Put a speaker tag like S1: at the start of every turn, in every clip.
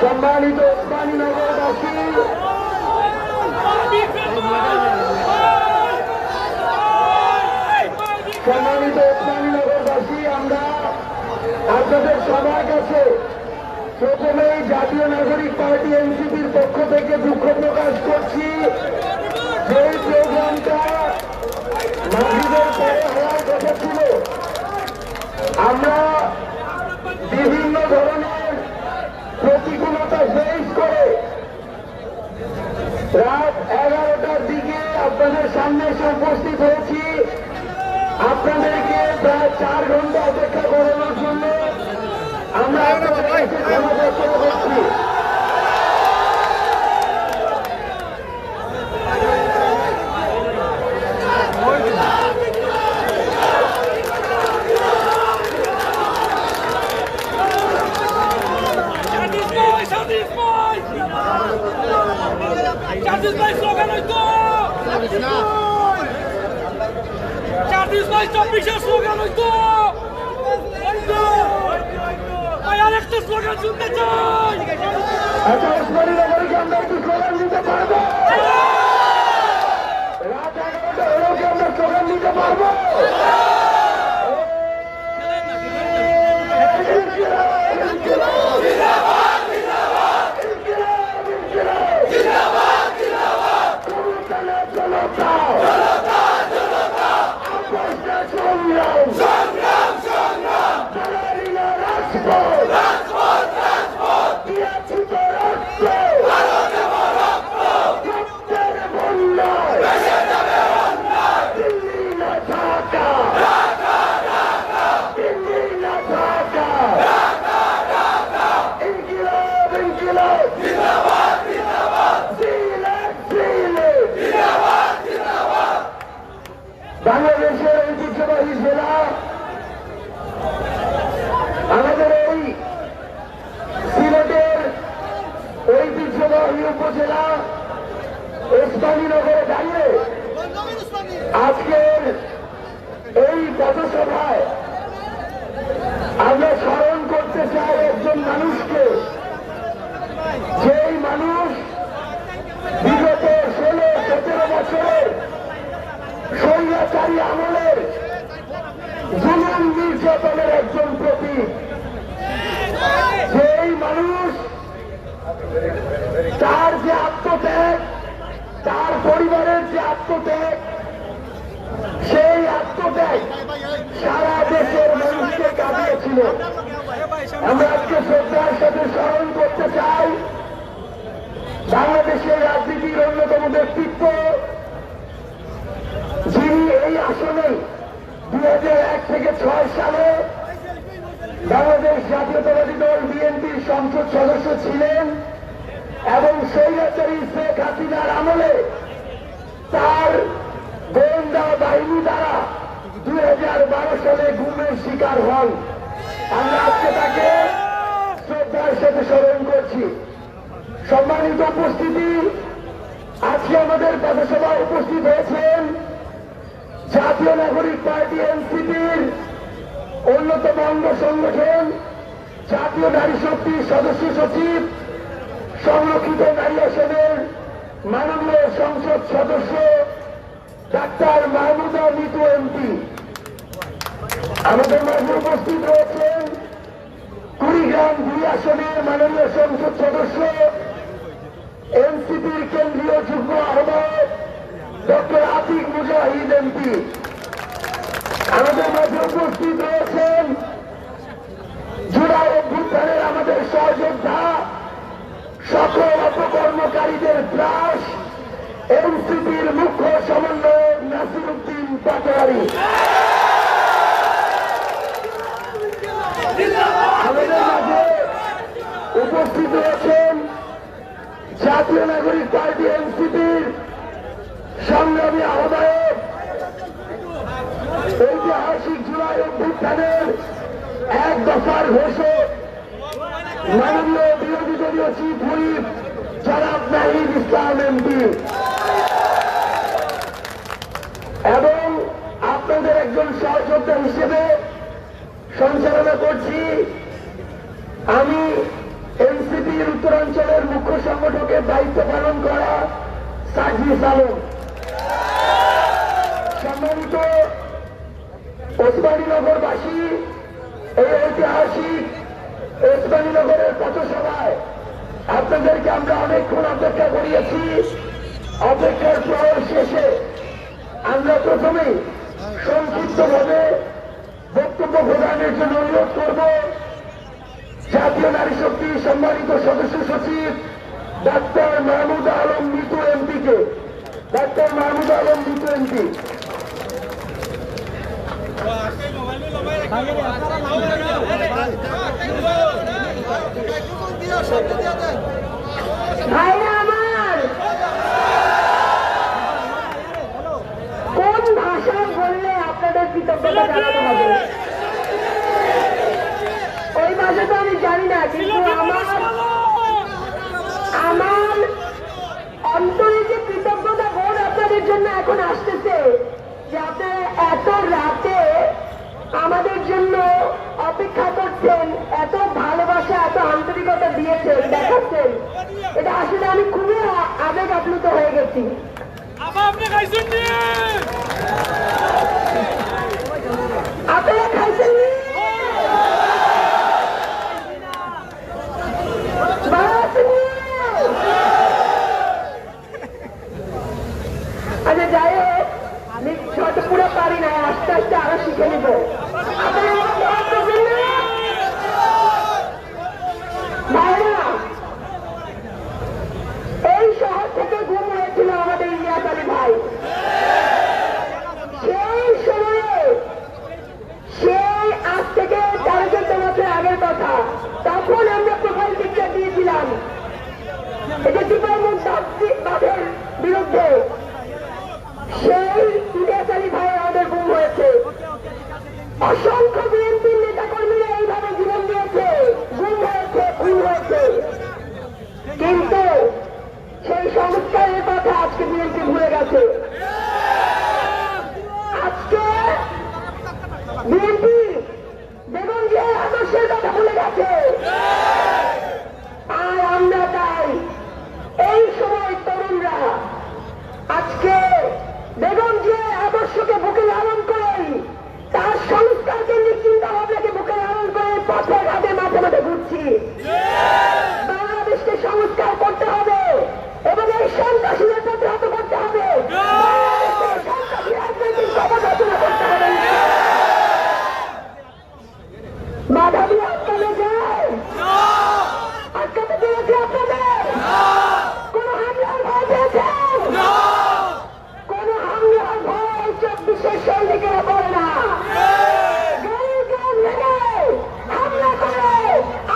S1: সম্মানিত ওসমানীনগরবাসী, সম্মানিত ওসমানীনগরবাসী, আমরা আপনাদের সবার কাছে প্রথমেই জাতীয় নাগরিক পার্টি এনসিপির পক্ষ থেকে দুঃখ প্রকাশ করছি। সেই প্রোগ্রামটা মাগরিবের পরে হওয়ার কথা ছিল। আমরা বিভিন্ন ধরনের প্রতিকূলতা ফেস করে রাত 11টার দিকে আপনাদের সামনে এসে উপস্থিত হয়েছি। আপনাদেরকে প্রায় 4 ঘন্টা অপেক্ষা করানোর জন্য আমরা আপনাদের কাছে ক্ষমা প্রার্থনা করছি।
S2: আরেকটা স্লোগান শুনতে চাই।
S1: আচ্ছা, ওসমানীনগরকে আমরা একটু স্লোগান দিতে পারবো? রাত 11টা হলেও কি আমরা স্লোগান দিতে পারবো? বাংলাদেশের ঐতিহ্যবাহী জেলা আমাদের এই সিলেটের ঐতিহ্যবাহী উপজেলা ওসমানীনগরে দাঁড়িয়ে আজকের এই পথসভায় আমরা স্মরণ করতে চাই একজন মানুষকে, যেই মানুষ বিগত 16-17 বছরের স্বৈরাচারী আমলের জুলুম নির্যাতনের একজন প্রতীক। যেই মানুষ তার যে আত্মত্যাগ, তার পরিবারের যে আত্মত্যাগ, সেই আত্মত্যাগ সারা দেশের মানুষকে কাঁদিয়েছিল। আমরা আজকে শ্রদ্ধার সাথে স্মরণ করতে চাই বাংলাদেশের রাজনীতির অন্যতম ব্যক্তিত্ব, যিনি এই আসনে 2001 থেকে 6 সালে বাংলাদেশ জাতীয়তাবাদী দল বিএনপির সংসদ সদস্য ছিলেন এবং স্বৈরাচারী শেখ হাসিনার আমলে তার গোয়েন্দা বাহিনী দ্বারা 2012 সালে গুমের শিকার হন। আমরা আজকে তাকে শ্রদ্ধার সাথে স্মরণ করছি। সম্মানিত উপস্থিতি, আজকে আমাদের পথসভায় উপস্থিত হয়েছেন জাতীয় নাগরিক পার্টি এনসিপির অন্যতম অঙ্গ সংগঠন জাতীয় নারী শক্তির সদস্য সচিব, সংরক্ষিত নারী আসনের মাননীয় সংসদ সদস্য ডাক্তার মাহমুদা মিতু এমপি। আমাদের মাঝে উপস্থিত রয়েছেন কুড়িগ্রাম 2 আসনের মাননীয় সংসদ সদস্য এনসিপির কেন্দ্রীয় যুগ্ম আহ্বায়ক ডক্টর আতিক মুজাহিদ এমপি। আমাদের মাঝে উপস্থিত রয়েছেন জুলাই অভ্যুত্থানের আমাদের সহযোদ্ধা, সকল অপকর্মকারীদের ত্রাস এনসিপির মুখ্য সমন্বয়ক নাসিরউদ্দিন পাটোয়ারি। আমাদের মাঝে উপস্থিত রয়েছেন জাতীয় নাগরিক পার্টি এনসিপির সংগ্রামী আহ্বায়ক, ঐতিহাসিক জুলাই অভ্যুত্থানের এক দফার ঘোষক মাননীয় বিরোধী দলীয় চিফ হুইপ জনাব নাহিদ ইসলাম এমপি এবং আপনাদের একজন সহযোদ্ধা হিসেবে সঞ্চালনা করছি আমি এনসিপির উত্তরাঞ্চলের মুখ্য সংগঠকের দায়িত্ব পালন করা সার্জিস আলম। সম্মানিত ওসমানীনগরবাসী, এই ঐতিহাসিক ওসমানীনগরের পথসভায় আপনাদেরকে আমরা অনেকক্ষণ অপেক্ষা করিয়েছি। অপেক্ষার প্রহর শেষে আমরা প্রথমেই সংক্ষিপ্তভাবে বক্তব্য প্রদানের জন্য অনুরোধ করব জাতীয় নারী শক্তি সম্মানিত সদস্য সচিব ডাক্তার মাহমুদ আলম মিতু এমপিকে। Doctor Mahmud Alam Mitu MP.
S3: ভাইরা আমার, কোন ভাষায় বললে আপনাদের কৃতজ্ঞতা জানাতে হবে ওই ভাষা তো আমি জানি না, কিন্তু আমার অন্তরে যে কৃতজ্ঞতা বোধ আপনাদের জন্য এখন আসতেছে যে আপনারা এত রাতে আমাদের জন্য অপেক্ষা করছেন, এত ভালোবাসা এত আন্তরিকতা দিয়েছেন, দেখাচ্ছেন, এটা আসলে আমি খুবই আবেগ আপ্লুত হয়ে গেছি। আপনারা খাইছেন নি? ভালো আছেন নি? আচ্ছা যাই হোক, আমি ছোট পুরো পারি না, আস্তে আস্তে আরো শিখে নিব। আপনারা আমার দোয়া করবেন না? ভাইরা, এই শহর থেকে গুম হয়েছিল আমাদের ইলিয়াস আলী ভাই। সেই সময়ে, সেই আজ থেকে 13-14 বছর আগের কথা, তখন আমরা প্রোফাইল পিকচার দিয়েছিলাম এটা টিপাইমুখ বাঁধের বিরুদ্ধে। সেই ইলিয়াস আলী ভাই আমাদের গুম হয়েছে। অসংখ্য বিএনপির নেতা কর্মীরা এইভাবে জীবন দিয়েছে, গুম হয়েছে, খুন হয়েছে, কিন্তু সেই সংস্কারের কথা আজকে বিএনপি ভুলে গেছে। আজকে বিএনপি বেগম জিয়ার আদর্শের কথা ভুলে গেছে। আর আমরা তাই এই সময় তরুণরা আজকে বেগম জিয়ার আদর্শকে বুকে লালন করেই, তার সংস্কার কেন্দ্রিক চিন্তা ভাবনাকে বুকে লালন করে পথে ঘাটে মাঠে মাঠে ঘুরছি। বাংলাদেশকে সংস্কার করতে হবে এবং এই সন্ত্রাসীদের প্রতিহত করতে হবে। বাংলাদেশের সন্ত্রাসী রাজনৈতিক গণতন্ত্র করতে হবে। বাধা দিয়ে আটকানো যায়? আটকাতে পেরেছে আপনাদের? কোন হামলার ভয় পেয়েছেন? কোন হামলার ভয় 24-এর সৈনিকেরা করে না। গাড়ির গ্রাম ভেঙে হামলা করে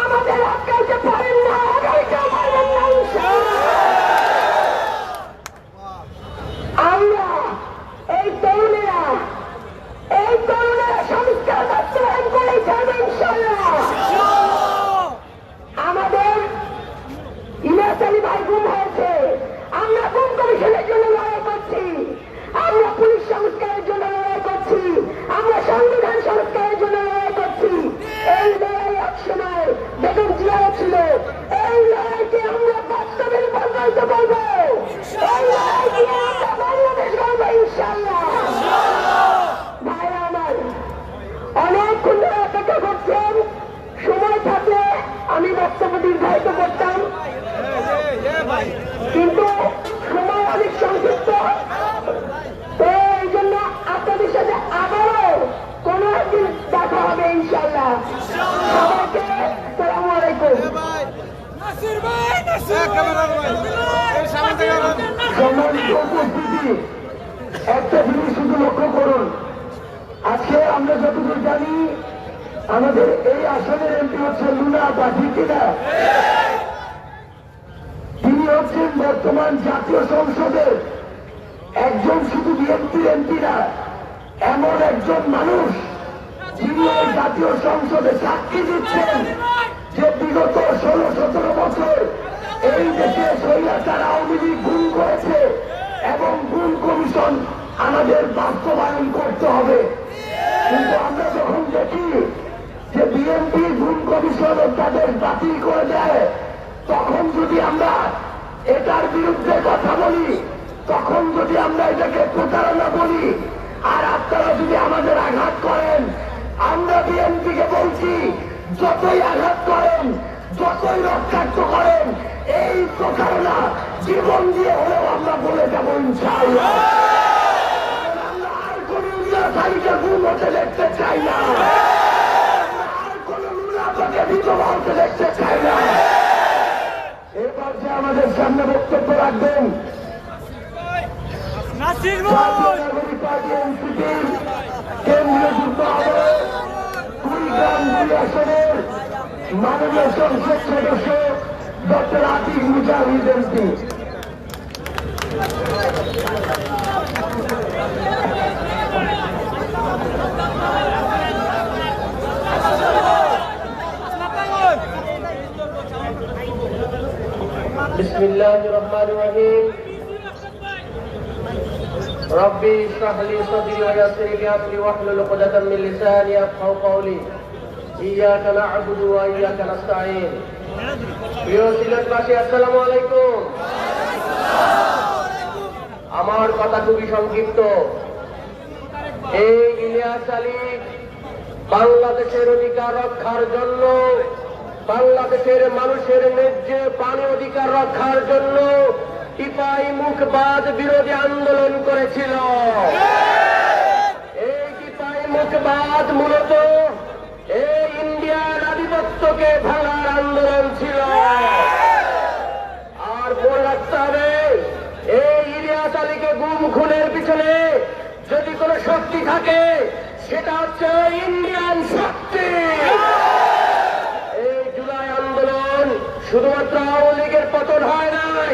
S3: আমাদের আটকাইতে পারেন না, আগামীতেও পারবেন না ইনশাআল্লাহ। আমরা এই তরুণেরা সংস্কার বাস্তবায়ন করে যাবে ইনশাআল্লাহ। আমাদের ইলিয়াস আলী ভাই গুম হয়েছে, আমরা গুম কমিশনের জন্য লড়াই করছি, আমরা পুলিশ সংস্কারের জন্য লড়াই করছি, আমরা সংবিধান সংস্কারের জন্য লড়াই করছি। এই লড়াই এক সময় বেগম জিয়াও ছিল। এই লড়াইকে আমরা বাস্তবে রূপান্তরিত করব। এই লড়াই দিয়ে আমরা বাংলাদেশ গড়ব ইনশাআল্লাহ। ভাইরা আমার, অনেকক্ষণ ধরে অপেক্ষা করছেন। সময় থাকলে আমি বক্তব্য দীর্ঘায়িত করতাম, কিন্তু সময় অনেক সংক্ষিপ্ত। তো এই জন্য আপনাদের সাথে আবারও কোন একদিন দেখা হবে ইনশাআল্লাহ। সবাইকে আসসালামু আলাইকুম।
S1: সম্মানিত উপস্থিতি, একটা জিনিস শুধু লক্ষ্য করুন, আজকে আমরা যতদূর জানি আমাদের এই আসনের এমপি হচ্ছে লুনা আপা, ঠিক কিনা? তিনি হচ্ছেন বর্তমান জাতীয় সংসদের একজন শুধু বিএনপির এমপি না, এমন একজন মানুষ যিনি জাতীয় সংসদে সাক্ষী দিচ্ছেন যে বিগত 16-17 বছর এই দেশে স্বৈরাচার আওয়ামী লীগ গুম করেছে এবং গুম কমিশন আমাদের বাস্তবায়ন করতে হবে। কিন্তু আমরা যখন দেখি যে বিএনপি গুম কমিশন অধ্যাদেশ বাতিল করে দেয়, তখন যদি আমরা এটার বিরুদ্ধে কথা বলি, তখন যদি আমরা এটাকে প্রতারণা বলি, আর আপনারা যদি আমাদের আঘাত করেন, আমরা বিএনপিকে বলছি যতই আঘাত করেন, যতই রক্তাক্ত করেন, এই প্রতারণা জীবন দিয়ে হলেও আমরা বলে যাবো ইনশাআল্লাহ। আমরা আর কোন তালিকা গুম হতে দেখতে চাই না, আর কোন মুনাফাকে বিধবা হতে দেখতে চাই না। এবার যে আমাদের সামনে বক্তব্য রাখবেন
S2: নাসির
S1: জাতীয় নাগরিক পার্টি এনসিপির কেন্দ্রীয় যুগ্ম আহ্বায়ক, কুড়িগ্রাম 2 আসনের মাননীয় সংসদ সদস্য ডক্টর আতিক মুজাহিদ এমপি।
S4: বিসমিল্লাহির রহমানির রহিম। রব্বি ইশরাহ লি সাদরি ওয়া ইয়াসসির লি আমরি ওয়াহলুল উকদাতাম মিন লিসানি ইয়াফকাহু কওলি। ইয়্যাকা না'বুদু ওয়া ইয়্যাকা নাস্তাঈন। প্রিয় সিলেটবাসী, আসসালামু আলাইকুম। আমার কথা খুবই সংক্ষিপ্ত। এই ইলিয়াস আলী বাংলাদেশের অধিকার রক্ষার জন্য, বাংলাদেশের মানুষের ন্যায্য পানি অধিকার রক্ষার জন্য টিপাই মুখবাদ বিরোধী আন্দোলন করেছিল। এই টিপাই মুখবাদ মূলত এই ইন্ডিয়ার আধিপত্যকে ভাঙার আন্দোলন ছিল। আর মনে রাখতে হবে, এই ইলিয়াস আলীকে গুম খুনের পিছনে যদি কোনো শক্তি থাকে, সেটা হচ্ছে ইন্ডিয়ান শক্তি। এই জুলাই আন্দোলন শুধুমাত্র আওয়ামী লীগের পতন হয় নাই,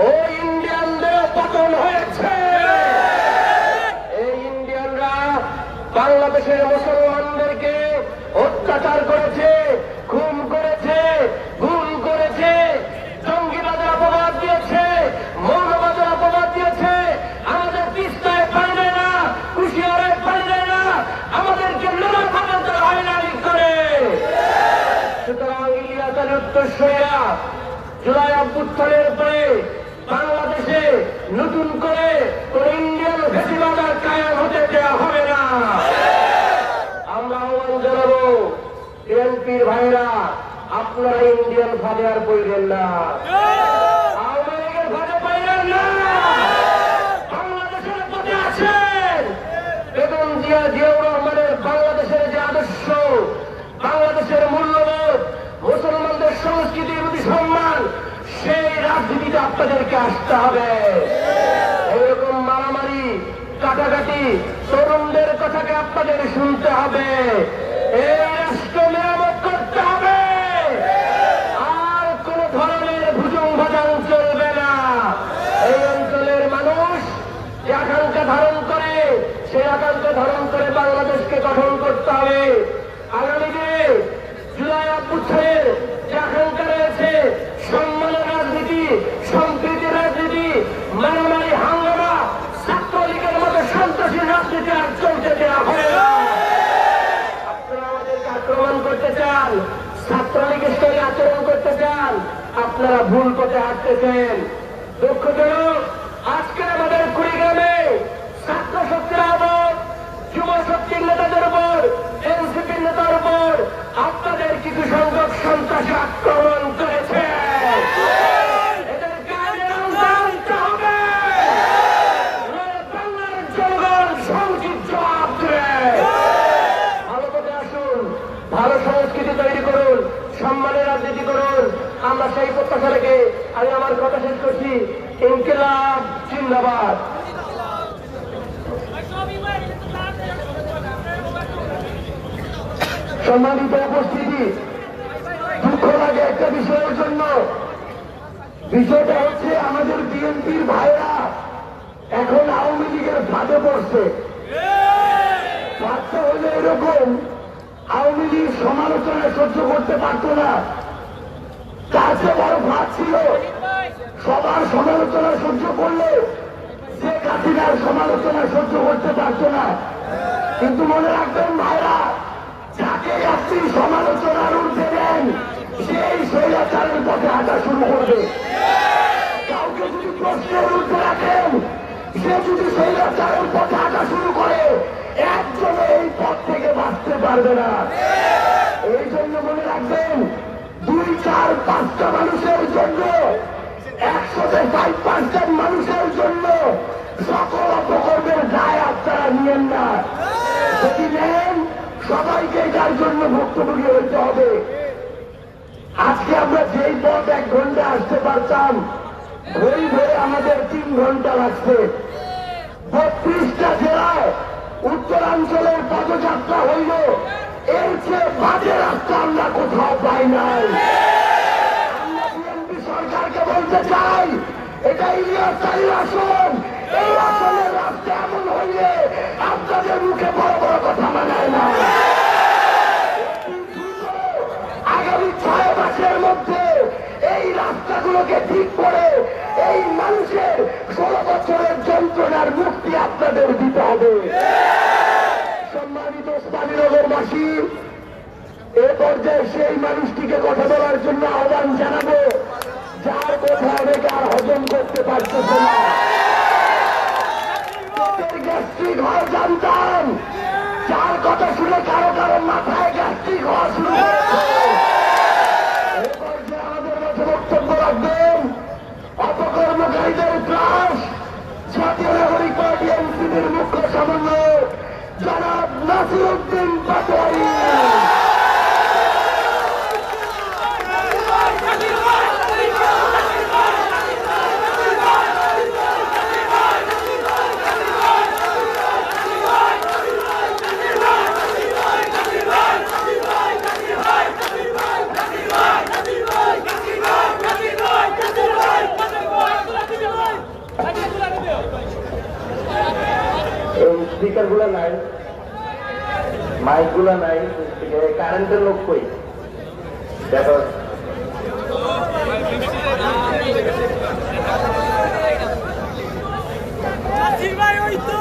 S4: ওই ইন্ডিয়ানদের পতন হয়েছে। এই ইন্ডিয়ানরা বাংলাদেশের মুসলমানদেরকে অত্যাচার করেছে, খুন করেছে, গুম করেছে, জঙ্গিবাদের অপবাদ দিয়েছে, মৌলবাদের অপবাদ দিয়েছে। আমাদের তিস্তায় পানি দেয় না, কুশিয়ারায় পানি দেয় না, আমাদেরকে নানাভাবে তারা হয়রানি করে। সুতরাং ইলিয়াস আলী উত্তরসূরিরা জুলাই অভ্যুত্থানের পরে বাংলাদেশে নতুন করে কোন ইন্ডিয়ান ফেসিবাদ আর কায়েম হতে দেওয়া হবে না। আমরা আহ্বান জানাবো, বিএনপির ভাইরা, আপনারা ইন্ডিয়ান ফাঁদে আর পড়বেন না, আওয়ামী লীগের ফাঁদে পড়বেন না। বাংলাদেশের পথে আছেন বেগম জিয়াউর রহমানের বাংলাদেশের যে আদর্শ, বাংলাদেশের মূল্যবোধ, মুসলমানদের সংস্কৃতির প্রতি সম্মান, সেই রাজনীতিতে আপনাদেরকে আসতে হবে। এইরকম মারামারি, কাটাকাটি, তরুণদের কথাকে আপনাদের শুনতে হবে। এই রাষ্ট্র মেরামত করতে হবে। আর কোন ধরনের ভুজুং ভাজাং চলবে না। এই অঞ্চলের মানুষ যে আকাঙ্ক্ষা ধারণ করে, সেই আকাঙ্ক্ষা ধারণ করে বাংলাদেশকে গঠন করতে হবে। আগামী দিনে জুলাই অভ্যুত্থানের যে আকাঙ্ক্ষা রয়েছে, সম্মানের রাজনীতি, সম্প্রীতির রাজনীতি, মারামারি, হাঙ্গামা, ছাত্রলীগের মতো সন্ত্রাসী রাজনীতি আর চলতে দেওয়া হবে না। আপনারা আমাদেরকে আক্রমণ করতে চান, ছাত্রলীগের সঙ্গে আচরণ করতে চান, আপনারা ভুল পথে হাঁটতেছেন। দুঃখজনক, আজকে আমাদের কুড়িগ্রামে ছাত্র শক্তির আহ্বান, যুব শক্তির নেতাদের উপর, এনসিপির নেতার উপর আপনাদের কিছু সংখ্যক সন্ত্রাসী আক্রমণ করেছে। এদেরকে জানতে হবে। বাংলার জনগণ সংসদ জবাব দেবে। ভালো পথে আসুন, ভালো সংস্কৃতি তৈরি করুন, সম্মানের রাজনীতি করুন। আমরা সেই প্রত্যাশা রেখে আমি আমার কথা শেষ করছি। ইনকিলাব জিন্দাবাদ।
S1: সম্মানিত উপস্থিতি, দুঃখ লাগে একটা বিষয়ের জন্য। বিষয়টা হচ্ছে আমাদের বিএনপির ভাইরা এখন আওয়ামী লীগের ফাঁদে পড়ছে। ফাঁদটা হলো এরকম আওয়ামী লীগ সমালোচনা সহ্য করতে পারত না, তার চেয়ে বড় ভাগ ছিল সবার সমালোচনা সহ্য করলে শেখ হাসিনার সমালোচনা সহ্য করতে পারত না। কিন্তু মনে রাখবেন ভাইরা, যাকে আপনি সমালোচনার ঊর্ধ্বে দেন সেই স্বৈরাচারের পথে হাঁটা শুরু করবে। কাউকে যদি প্রশ্নের ঊর্ধ্বে রাখেন, সে যদি স্বৈরাচারের পথে হাঁটা শুরু করে, একজনে এই পথ থেকে বাঁচতে পারবে না। এই জন্য মনে রাখবেন, 2, 4, 5টা মানুষের জন্য, 105% মানুষের জন্য সকল অপকর্মের দায় আপনারা নিয়েন না। যদি নেন, সবাইকে এটার জন্য ভুক্তভোগী হতে হবে। আজকে আমরা যেই পথ 1 ঘন্টা আসতে পারতাম, ঘড়ি ধরে আমাদের 3 ঘন্টা লাগছে। 32টা জেলায় উত্তরাঞ্চলের পদযাত্রা হইল, এর চেয়ে বাজে রাস্তা আমরা কোথাও পাই নাই। আমরা বিএনপি সরকারকে বলতে চাই, এটা ইলিয়াস আলীর আসন, এই আসনের রাস্তা এমন হইলে আপনাদের মুখে বড় বড় কথা মানায় না। আগামী 6 মাসের মধ্যে এই রাস্তাগুলোকে ঠিক করে এই মানুষের 16 বছরের যন্ত্রণার মুক্তি আপনাদের দিতে হবে। সম্মানিত ওসমানীনগরবাসী, এ পর্যায়ে সেই মানুষটিকে কথা বলার জন্য আহ্বান জানাবো, যার কথা অনেকে আর হজম করতে পারতেছে না। গ্যাস্ট্রিক হয় জানতাম, যার কথা শুনে কারো কারো মাথায় গ্যাস্ট্রিক হওয়া শুরু হয়েছে। এ পর্যায়ে আমাদের মাঝে বক্তব্য রাখবেন অপকর্মকারীদের ত্রাস জাতীয় নাগরিক পার্টি এনসিপির মুখ্য সমন্বয়ক জনাব নাসিরউদ্দিন পাটোয়ারি। স্পিকার গুলা নাই, মাইক গুলা নাই, কারেন্টের লোক কই দেখো।
S2: ভাই ওই তো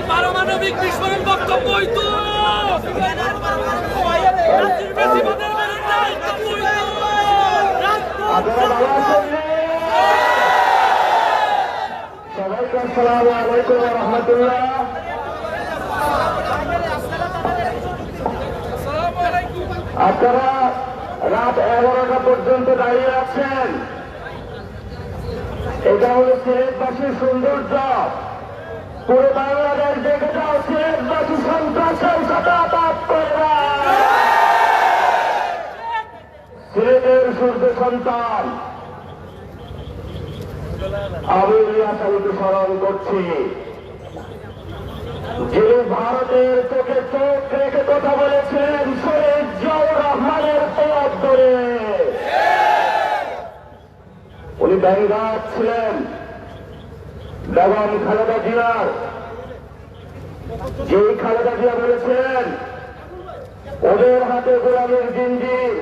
S2: পারমাণবিক বিস্ফোরণ বক্তব্য হইতো
S1: সবাইকে আসসালামু আলাইকুম ওয়া রাহমাতুল্লাহ। আপনারা রাত 11টা পর্যন্ত দাঁড়িয়ে আছেন, এটা হলো সিলেটবাসীর সৌন্দর্য। পুরো বাংলাদেশ দেখে যাও, সিলেটবাসী সন্ত্রাসের সাথে আঘাত করে না। সিলেটের সূর্য সন্তান আমি ইলিয়াস আলীকে স্মরণ করছি, যিনি ভারতের চোখে চোখ রেখে কথা বলেছেন শহীদ জিয়াউর রহমানের পথ ধরে। উনি ব্যাংগার ছিলেন বেগম খালেদা জিয়ার, যেই খালেদা জিয়া বলেছেন ওদের হাতে গোলামের জিঞ্জির,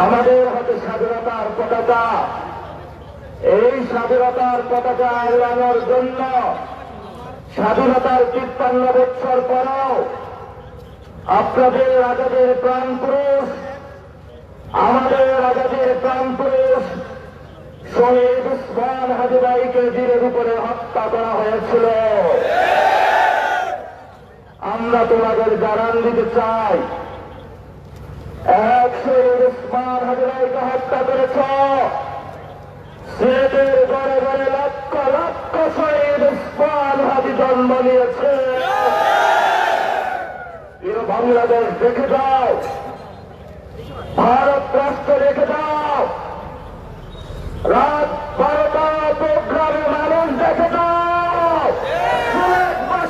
S1: আমাদের হাতে স্বাধীনতার পতাকা। এই স্বাধীনতার পতাকা এড়ানোর জন্য স্বাধীনতার 53 বছর পরেও আপনাদের আজাদের প্রাণ পুরুষ, আমাদের আজাদের প্রাণ পুরুষ শহীদ ওসমান হাদি ভাইকে দিনের উপরে হত্যা করা হয়েছিল। আমরা তোমাদের জানান দিতে চাই, এক শহীদ ওসমান হাদি ভাইকে হত্যা করেছ, সিলেটের ঘরে ঘরে লক্ষ লক্ষ শহীদ ওসমান হাদি জন্ম নিয়েছে। বাংলাদেশ দেখে যাও, ভারত রাষ্ট্র দেখে যাও, রাত 12টা প্রোগ্রামে মানুষ দেখে যাও, সিলেটবাসী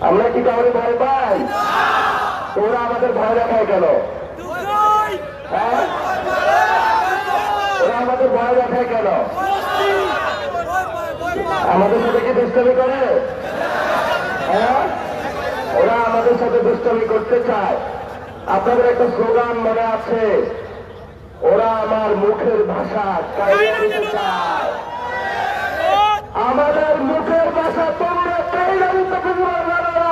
S1: আমরা কি কাউরে ভয় পাই? ওরা আমাদের ভয় দেখায় কেন? হ্যাঁ, ওরা আমাদের ভয় দেখায় কেন? আমাদের সাথে কি দুষ্টামি করে? হ্যাঁ, ওরা আমাদের সাথে দুষ্টামি করতে চায়। আপনাদের একটা স্লোগান মনে আছে, ওরা আমার মুখের ভাষা কায়দা দিতে চায়। আমাদের মুখের ভাষা তোমরা কায়দা দিতে পারবে না।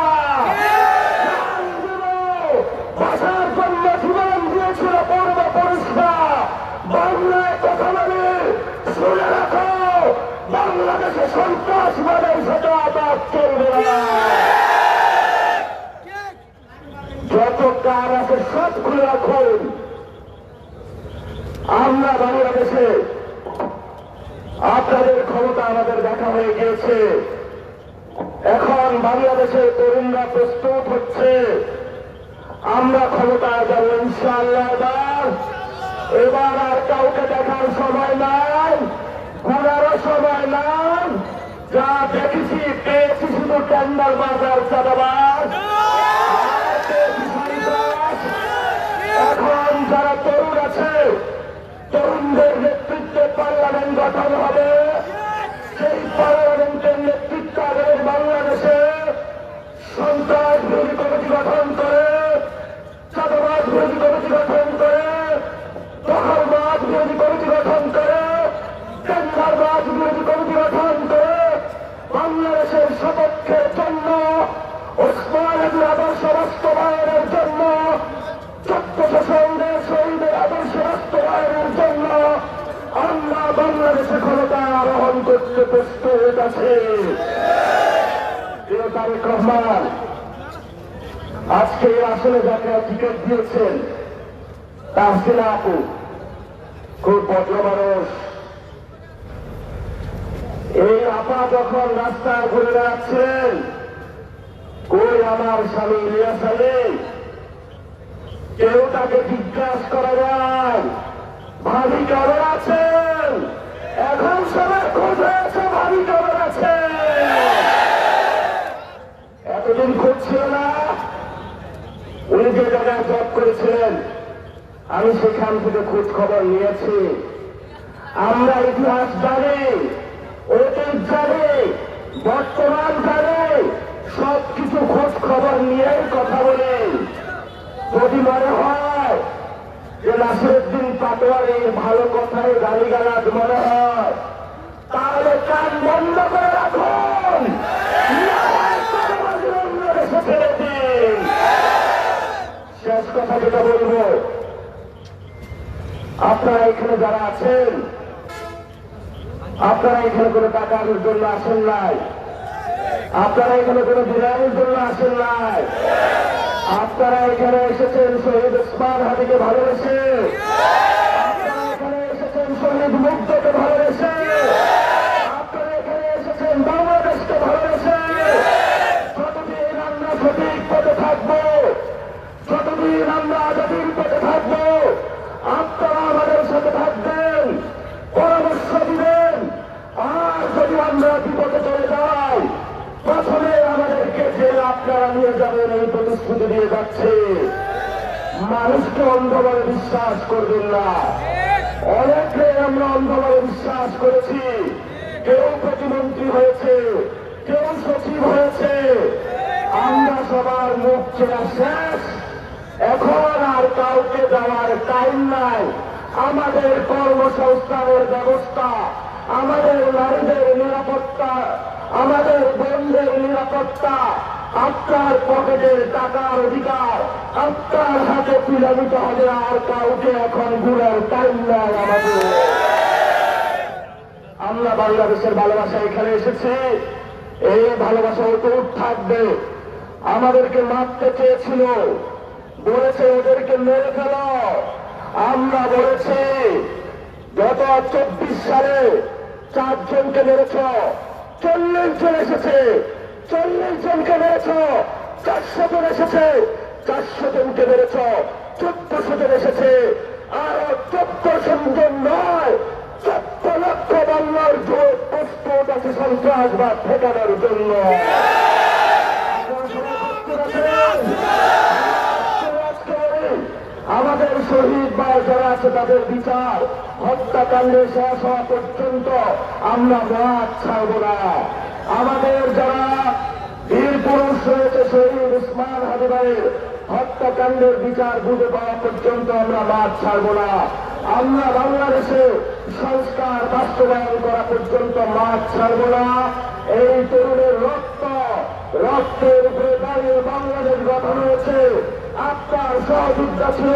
S1: ভাষার জন্য জীবন দিয়েছিল পূর্বপুরুষরা। বাংলায় কথা বলে শুনে রাখো, বাংলাদেশে সন্ত্রাসবাদের সাথে আঘাত চলবে না। যত কার আছে সব খুলে রাখুন। আমরা বাংলাদেশে আপনাদের ক্ষমতা আমাদের দেখা হয়ে গিয়েছে। এখন বাংলাদেশের তরুণরা প্রস্তুত হচ্ছে, আমরা ক্ষমতায় যাব ইনশাআল্লাহ। এবার আর কাউকে দেখার সময় নাই, ঘোরারও সময় নাই। যা দেখেছি পেয়েছি শুধু টেন্ডার বাজার চাঁদাবাজ। এখন যারা তরুণ আছে, তরুণদের নেতৃত্বে পার্লামেন্ট গঠন হবে। সেই পার্লামেন্টের নেতৃত্বে বাংলাদেশে সন্ত্রাস বিরোধী কমিটি গঠন করে, চাঁদাবাজ বিরোধী কমিটি গঠন করে, দখলবাজ বিরোধী কমিটি গঠন করে, টেন্ডারবাজ বিরোধী কমিটি গঠন করে বাংলাদেশের সপক্ষের জন্য, ওসমান হাদির আদর্শ বাস্তবায়নের জন্য, 1400 শহীদের আদর্শ বাস্তবায়নের জন্য আমরা বাংলাদেশে ক্ষমতা আরোহণ করতে প্রস্তুত আছি। প্রিয় তারেক রহমান, আজকে আসলে যাকে টিকিট দিয়েছেন তাহসিনা আপু খুব ভদ্র মানুষ। এই আপা যখন রাস্তায় ঘুরে বেড়াচ্ছিলেন, কই আমার স্বামী ইলিয়াস আলী, কেউ তাকে জিজ্ঞাসা করে নাই ভাবি কেমন আছেন। এখন সবাই খোঁজ হয়েছে ভাবি কেমন আছেন। এতদিন খোঁজ ছিল না। উনি যে জায়গায় জব করেছিলেন আমি সেখান থেকে খোঁজ খবর নিয়েছি। আমরা ইতিহাস জানি, অতীত জানি, বর্তমান জানি, সবকিছু খোঁজ খবর নিয়েই কথা বলি। যদি মনে হয় যে নাসিরউদ্দিন পাটোয়ারির ভালো কথায় গালিগালাজ মনে হয়, তাহলে কান বন্ধ করে রাখুন, ছেড়ে দিন। শেষ কথা যেটা বলবো, আপনারা এখানে যারা আছেন, আপনারা এখানে কোনো টাকার জন্য আসেন নাই, আপনারা এখানে কোনো বিরিয়ানির জন্য আসেন নাই, আপনারা এখানে এসেছেন শহীদ ওসমান হাদিকে ভালোবেসে, আপনারা এখানে এসেছেন শহীদ মুগ্ধকে ভালোবেসে, আপনারা এখানে এসেছেন বাংলাদেশকে ভালোবেসে। যতদিন আমরা সঠিক পথে থাকবো, যতদিন আমরা আজাদির পথে থাকবো, আপনারা আমাদের সাথে থাকবেন, পরামর্শ দিবেন। আর যদি আমরা বিপদে চলে যাই, প্রথমে আমাদেরকে জেলে আপনারা নিয়ে যাবেন এই প্রতিশ্রুতি দিয়ে যাচ্ছে। মানুষকে অন্ধভাবে বিশ্বাস করবেন না। অনেকে আমরা অন্ধভাবে বিশ্বাস করেছি। কেউ প্রতিমন্ত্রী হয়েছে, কেউ সচিব হয়েছে। আমরা সবার মুখ চেনা শেষ। এখন আর কাউকে দেওয়ার টাইম নাই। আমাদের কর্মসংস্থানের ব্যবস্থা, আমাদের নারীদের নিরাপত্তা, আমাদের বোনদের নিরাপত্তা, আপনার পকেটের টাকার অধিকার আপনার হাতে তুলে দিতে হবে। আর কাউকে এখন ঘুরার টাইম নাই আমাদের। আমরা বাংলাদেশের ভালোবাসা এখানে এসেছি, এই ভালোবাসা অটুট থাকবে। আমাদেরকে মারতে চেয়েছিল, বলেছে ওদেরকে মেরে ফেল। আমরা বলেছি গত 24 সালে 4 জনকে মেরেছ, 40 জন এসেছে, 40 জনকে মেরেছ, 400 জন এসেছে, 400 জনকে মেরেছ, 1400 জন এসেছে, আরো 1400 জন নয়, 14 লক্ষ বাংলার জোট প্রস্তুত আছে সন্ত্রাসবাদ ঠেকানোর জন্য। শহীদ বা যারা আছে তাদের বিচার, হত্যাকাণ্ডের শেষ হওয়া পর্যন্ত আমরা মাঠ ছাড়ব না। আমাদের যারা বীর পুরুষ রয়েছে শহীদ উসমান হাদি ভাইয়ের হত্যাকাণ্ডের বিচার বুঝে পাওয়া পর্যন্ত আমরা মাঠ ছাড়ব না। আমরা বাংলাদেশে সংস্কার বাস্তবায়ন করা পর্যন্ত মাঠ ছাড়ব না। এই তরুণের রক্তের উপরে দাঁড়িয়ে বাংলাদেশ গঠন হয়েছে। আপনার সহযোদ্ধা ছিল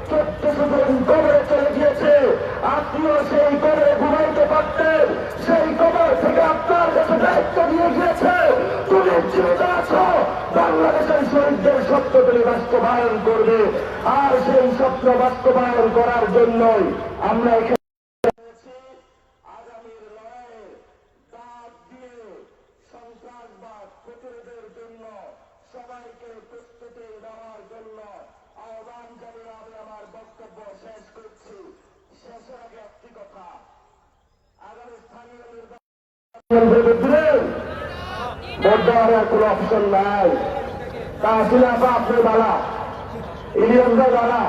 S1: 1400 জন কবরে চলে গিয়েছে। আপনিও সেই কবরে ঘুমাইতে পারতেন। সেই কবর থেকে আপনার কাছে দায়িত্ব দিয়ে গিয়েছে। তুমি জীবিত আছো, বাংলাদেশের শহীদদের স্বপ্ন তুমি বাস্তবায়ন করবে। আর সেই স্বপ্ন বাস্তবায়ন করার জন্যই আমরা এখানে আগামীর লড়াইয়ে দাঁত দিয়ে সন্ত্রাসবাদ প্রতিরোধের জন্য সবাইকে প্রস্তুতি দেওয়ার জন্য আহ্বান জানিয়ে আমি আমার বক্তব্য শেষ করছি। শেষের আগে একটি কথা, আগামী স্থানীয় নির্বাচন ভোট দেওয়ার কোনো অপশন নাই। তা আসলে আপনি বালা ইলিয়াস ভাই বালা,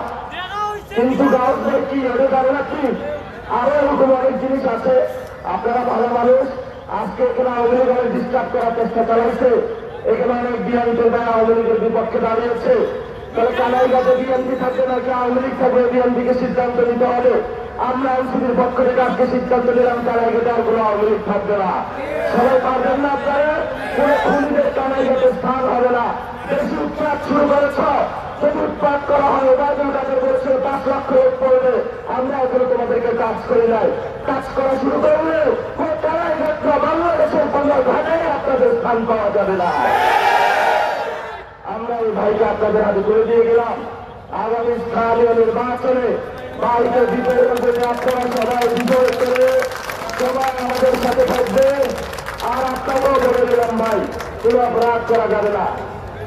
S1: কিন্তু গাঁও ভাই কি ওদের জানে না কি আরো এরকম অনেক জিনিস আছে। আপনারা ভালো মানুষ, আজকে এখানে আওয়ামী লীগ অনেক ডিস্টার্ব করার চেষ্টা চালাইছে। এখানে অনেক বিএনপি ভাই আওয়ামী লীগের বিপক্ষে দাঁড়িয়েছে। তাহলে কানাইগাতে বিএনপি থাকবে নাকি আওয়ামী লীগ থাকবে, বিএনপিকে সিদ্ধান্ত নিতে হবে। আমরা এনসিপির পক্ষ থেকে আজকে সিদ্ধান্ত নিলাম কানাইগাতে আর কোনো আওয়ামী লীগ থাকবে না। সবাই পারবেন না আপনারা? কোনো খুনিদের কানাইগাতে স্থান হবে না। বেশি উৎপাত শুরু করেছ, যদি উৎপাত করা হয় ওবায়দুল কাদের বলছে 5 লক্ষ ভোট পড়বে। আমরা এখনো তোমাদেরকে কাজ করি নাই। কাজ করা শুরু করলে কানাইঘাট বাংলাদেশের কোনো ঘাটায় আপনাদের স্থান পাওয়া যাবে না। আমরা এই ভাইকে আপনাদের হাতে তুলে দিয়ে গেলাম। আগামী স্থানীয় নির্বাচনে ভাইকে বিজয় করবে। আপনারা সবাই বিজয় করে সবাই আমাদের সাথে থাকবেন। আর আপনাকেও বলে দিলাম ভাই, কোনো অপরাধ করা যাবে না।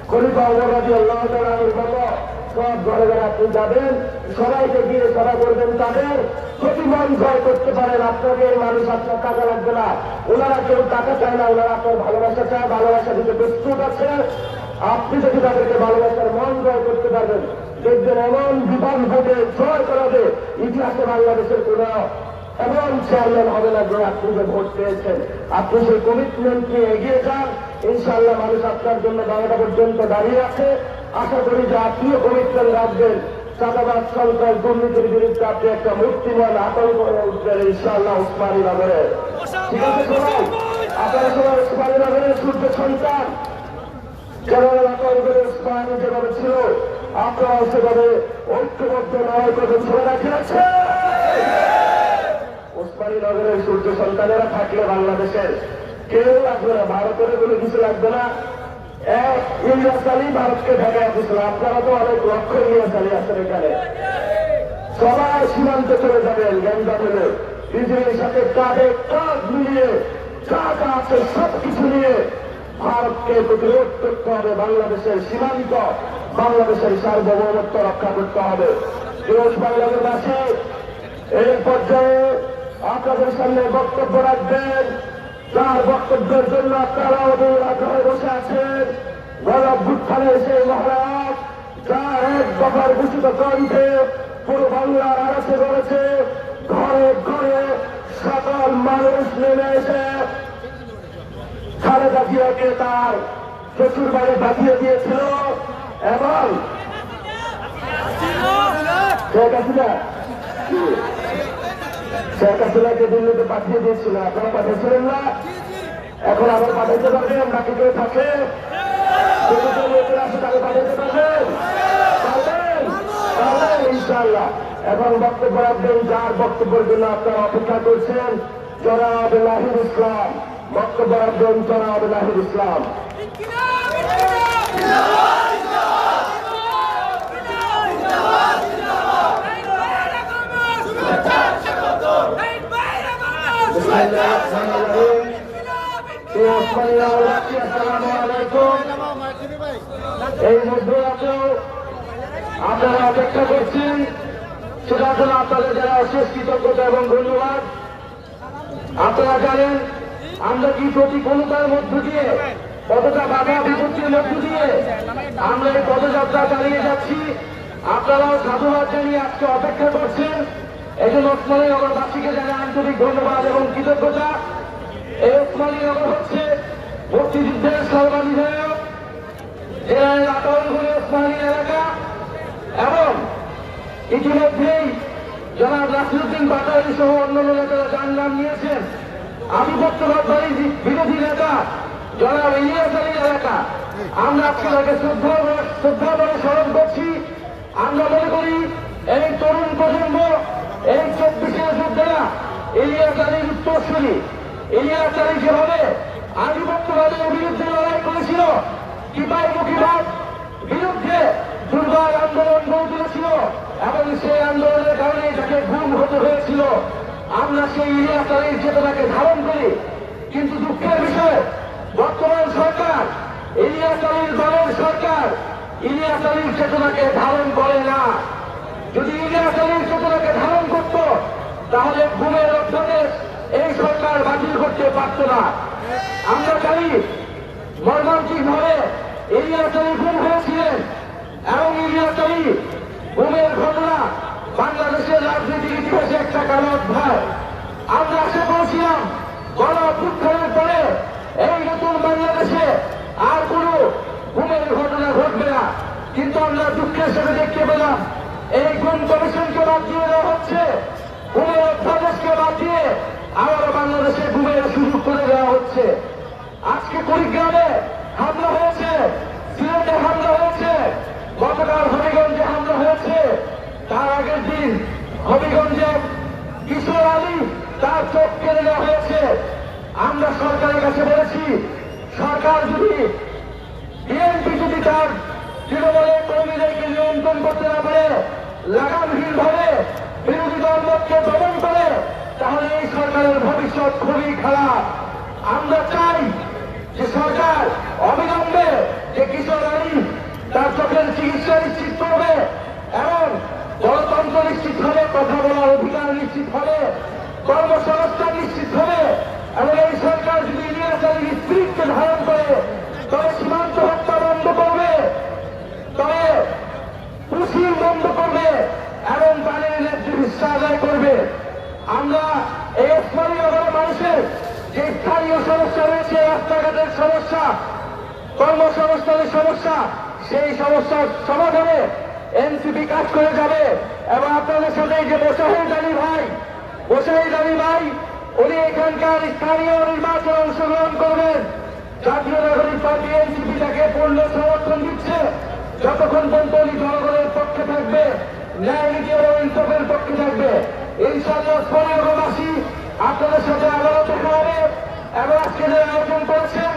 S1: খলিফা ওমর রাদিয়াল্লাহু তাআলার মতো সব ঘরে ঘরে আপনি যাবেন, সবাইকে গিয়ে সভা করবেন। তাদের যদি মন জয় করতে পারেন, আপনাকে এই মানুষ আপনার টাকা লাগবে না। ওনারা কেউ টাকা চায় না, ওনারা আপনার ভালোবাসা চায়, ভালোবাসা দিতে প্রস্তুত আছে। আপনি যদি তাদেরকে ভালোবাসার মন জয় করতে পারবেন, দেখবেন এমন বিমান ভোটে জয় করাবে ইতিহাসে বাংলাদেশের কোন এমন চেয়ারম্যান হবে না যে আপনি যে ভোট পেয়েছেন। আপনি সেই কমিটমেন্ট নিয়ে এগিয়ে যান, ইনশাআল্লাহ মানুষ আপনার জন্য 12টা পর্যন্ত দাঁড়িয়ে আছে। আশা করি যে আপনিও কমিটমেন্ট রাখবেন। চাঁদাবাদ সন্ত্রাস দুর্নীতির বিরুদ্ধে আপনি একটা মূর্তিমান আতঙ্ক হয়ে উঠবেন ইনশাআল্লাহ উসমানী নগরে। ঠিক আছে সবাই? আপনারা সবাই উসমানী নগরের সূর্য সন্তান। জেনারেল আতঙ্কের উসমানী যেভাবে ছিল, আপনারাও সেভাবে ঐক্যবদ্ধ লড়াই করবেন। সবাই রাখি আছে উসমানী নগরের সূর্য সন্তানেরা থাকলে বাংলাদেশের কেউ লাগবে না, ভারতের কোনো কিছু লাগবে না। এক ইলিয়াস আলী ভারতকে ঢাকায় দিয়েছিল। আপনারা তো অনেক লক্ষ ইলিয়াস আলী আছেন এখানে। সবাই সীমান্তে চলে যাবেন গেঞ্জা মিলে, বিজেপির সাথে কাঁধে কাঁধ মিলিয়ে যা যা আছে সব কিছু নিয়ে ভারতকে প্রতিরোধ করতে হবে। বাংলাদেশের সীমান্ত, বাংলাদেশের সার্বভৌমত্ব রক্ষা করতে হবে। বাংলাদেশবাসী এই পর্যায়ে আপনাদের সামনে বক্তব্য রাখবেন। যার বক্তব্যের জন্য আপনারা অদূর আগ্রহে বসে আছেন, গণঅভ্যুত্থানের সেই মহারাজ, যার এক দফার ঘোষিত কণ্ঠে পুরো বাংলার আড়াতে রয়েছে। ঘরে ঘরে সকল মানুষ নেমে এসে খালেদা জিয়াকে তার শ্বশুর বাড়ি পাঠিয়ে দিয়েছিল এবং শেখ হাসিনাকে দিল্লিতে পাঠিয়ে দিয়েছিল। আপনারা পাঠিয়েছিলেন না? এখন আবার পাঠাইতে পারবেন নাকি কেউ থাকে? তাকে পাঠাইতে পারবেন? ইনশাআল্লাহ। এখন বক্তব্য রাখবেন যার বক্তব্যের জন্য আপনারা অপেক্ষা করছেন, জনাব নাহিদ ইসলাম। বক্তব্য রাখবেন জনাব নাহিদ ইসলাম। এই মধ্যে আপনারা অপেক্ষা করছেন, সেটার জন্য আপনাদের যারা অশেষ কৃতজ্ঞতা এবং ধন্যবাদ। আপনারা জানেন আমরা কি প্রতিকূলতার মধ্য দিয়ে, কতটা বাধা বিপত্তির মধ্য দিয়ে আমরা এই পদযাত্রা চালিয়ে যাচ্ছি। আপনারাও সাধুবাদ জানিয়ে আজকে অপেক্ষা করছেন। এই জন্য ওসমানীনগরবাসীকে জানাই আন্তরিক ধন্যবাদ এবং কৃতজ্ঞতা। এই ওসমানীনগর হচ্ছে মুক্তিযুদ্ধের সর্বাধিনায়ক জেনারেল আতাউল গনি ওসমানী এলাকা এবং ইতিমধ্যেই জনাব নাসিরউদ্দিন বাটালি সহ অন্যান্য নেতারা যার নাম নিয়েছেন। আধিপত্যবাদী বিরোধী নেতা জনাব ইলিয়াস আলীর এলাকা। আমরা আজকে তাকে শ্রদ্ধা বলে স্মরণ করছি। আমরা মনে করি এই তরুণ প্রজন্ম, এই 24-এর যোদ্ধারা ইলিয়াস আলীর উত্তরসূরি। ইলিয়াস আলী যেভাবে আধিপত্যবাদের বিরুদ্ধে লড়াই করেছিল, কিপাই মুখিবাদ বিরুদ্ধে দুর্বার আন্দোলন গড়ে তুলেছিল এবং সেই আন্দোলনের কারণে যাকে গুম হতে হয়েছিল, আমরা সেই ইলিয়াস আলীর চেতনাকে ধারণ করি। কিন্তু দুঃখের বিষয়, বর্তমান সরকার, ইলিয়াস আলীর দলের সরকার ইলিয়াস আলীর চেতনাকে ধারণ করে না। যদি ইলিয়াস আলীর চেতনাকে ধারণ করত তাহলে গুমের অধ্যাদেশ এই সরকার বাতিল করতে পারত না। আমরা জানি মর্মান্তিকভাবে ইলিয়াস আলী গুম হয়েছিলেন এবং ইলিয়াস আলী গুমের ঘটনা বাংলাদেশের রাজনীতির ইতিহাসে একটা কালো অধ্যায়। আমরা আশা করেছিলাম গণ অভ্যুত্থানের পরে এই নতুন বাংলাদেশে আর কোন গুমের ঘটনা ঘটবে না। কিন্তু আমরা দুঃখের সাথে দেখতে পেলাম এই গুম কমিশনকে বাদ দিয়ে দেওয়া হচ্ছে, গুমের অধ্যাদেশকে বাদ দিয়ে আবারও বাংলাদেশে গুমের সুযোগ করে দেওয়া হচ্ছে। আজকে কুড়িগ্রামে হামলা হয়েছে, সিলেটে হামলা হয়েছে, গতকাল হবিগঞ্জে হামলা হয়েছে, তার আগের দিন হবিগঞ্জে কিশোর আলী তার চোখ কেড়ে নেওয়া হয়েছে। আমরা সরকারের কাছে বলেছি, সরকার যদি বিএনপি যদি তার তৃণমূলের কর্মীদেরকে নিয়ন্ত্রণ করতে না পারে, লাগামহীনভাবে বিরোধী দলকে দমন করে, তাহলে এই সরকারের ভবিষ্যৎ খুবই খারাপ। আমরা চাই যে সরকার অবিলম্বে যে কিশোর আলী তার চোখের চিকিৎসা নিশ্চিত করবে এবং গণতন্ত্র নিশ্চিত হবে, কথা বলার অধিকার নিশ্চিত হবে, কর্মসংস্থান নিশ্চিত হবে এবং এই সরকার যদি ইলিয়াস আলীর স্ত্রীকে ধারণ করে তবে সীমান্ত হত্যা বন্ধ করবে, তবে কুশির বন্ধ করবে এবং পানির ন্যায্য হিস্সা আদায় করবে। আমরা এই ওসমানীনগরের মানুষের যে স্থানীয় সমস্যা রয়েছে, রাস্তাঘাটের সমস্যা, কর্মসংস্থানের সমস্যা, সেই সমস্যার সমাধানে এনসিপি কাজ করে যাবে এবং আপনাদের সাথে যে মোশাহিদ আলী ভাই উনি এখানকার স্থানীয় নির্বাচনে অংশগ্রহণ করবেন। জাতীয় নাগরিক পার্টি এনসিপি তাকে পূর্ণ সমর্থন দিচ্ছে যতক্ষণ পর্যন্ত উনি জনগণের পক্ষে থাকবে, ন্যায় নীতি এবং ইনসাফের পক্ষে থাকবে। ইনশাআল্লাহ ওসমানীনগরবাসী আপনাদের সাথে আবারও দেখা হবে এবং আজকে যে আয়োজন করেছেন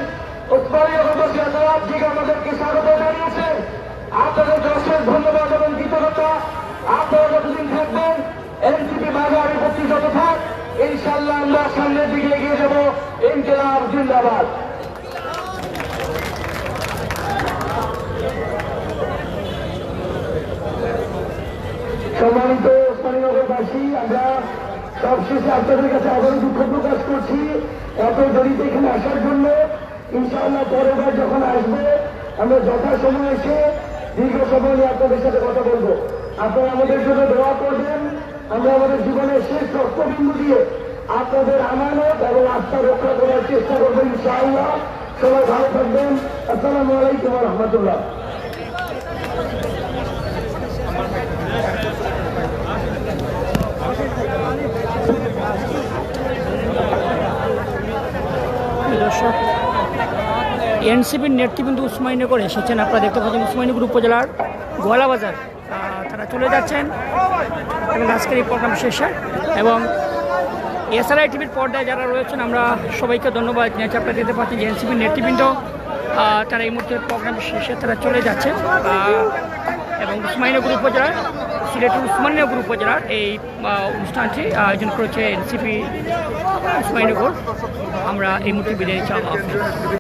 S1: ওসমানীনগরবাসী এত রাজ্যিক আমাদেরকে স্বাগত জানিয়েছেন। আপনাদেরকে অশেষ ধন্যবাদ এবং কৃতজ্ঞতা। আপনারা যতদিন থাকবেন, এনসিপি বাধা বিপত্তি যত থাক, ইনশাআল্লাহ আমরা সামনের দিকে এগিয়ে যাব। ইনকিলাব জিন্দাবাদ। সম্মানিত ওসমানীনগরবাসী, আমরা সবশেষে আপনাদের কাছে আবারও দুঃখ প্রকাশ করছি এত দেরিতে এখানে আসার জন্য। ইনশাআল্লাহ পরের বার যখন আসবে আমরা যথাসময়ে এসে দীর্ঘ সময় নিয়ে আপনাদের সাথে কথা বলবো। আপনারা আমাদের জন্য দোয়া করবেন। আমরা আমাদের জীবনের শেষ রক্তবিন্দু দিয়ে আপনাদের আমানত এবং আস্থা রক্ষা করার চেষ্টা করবো ইনশাআল্লাহ। সবাই ভালো থাকবেন। আসসালামু আলাইকুম ওয়া রাহমাতুল্লাহ।
S5: দর্শক, এনসিপির নেতৃবৃন্দ উসমানীনগর এসেছেন। আপনারা দেখতে পাচ্ছেন উসমানীনগর উপজেলার গোয়ালাবাজার তারা চলে যাচ্ছেন এবং আজকের এই প্রোগ্রাম শেষে এবং এসআরআই টিভির পর্দায় যারা রয়েছেন আমরা সবাইকে ধন্যবাদ জানাচ্ছি। আপনারা দেখতে পাচ্ছেন যে এনসিপির নেতৃবৃন্দ তারা এই মুহূর্তে প্রোগ্রাম শেষে তারা চলে যাচ্ছেন এবং উসমানীনগর উপজেলার সিলেটের উসমানীনগর উপজেলার এই অনুষ্ঠানটি আয়োজন করেছে এনসিপি উসমানীনগর। আমরা এই মুহূর্তে বিদায় নিচ্ছি।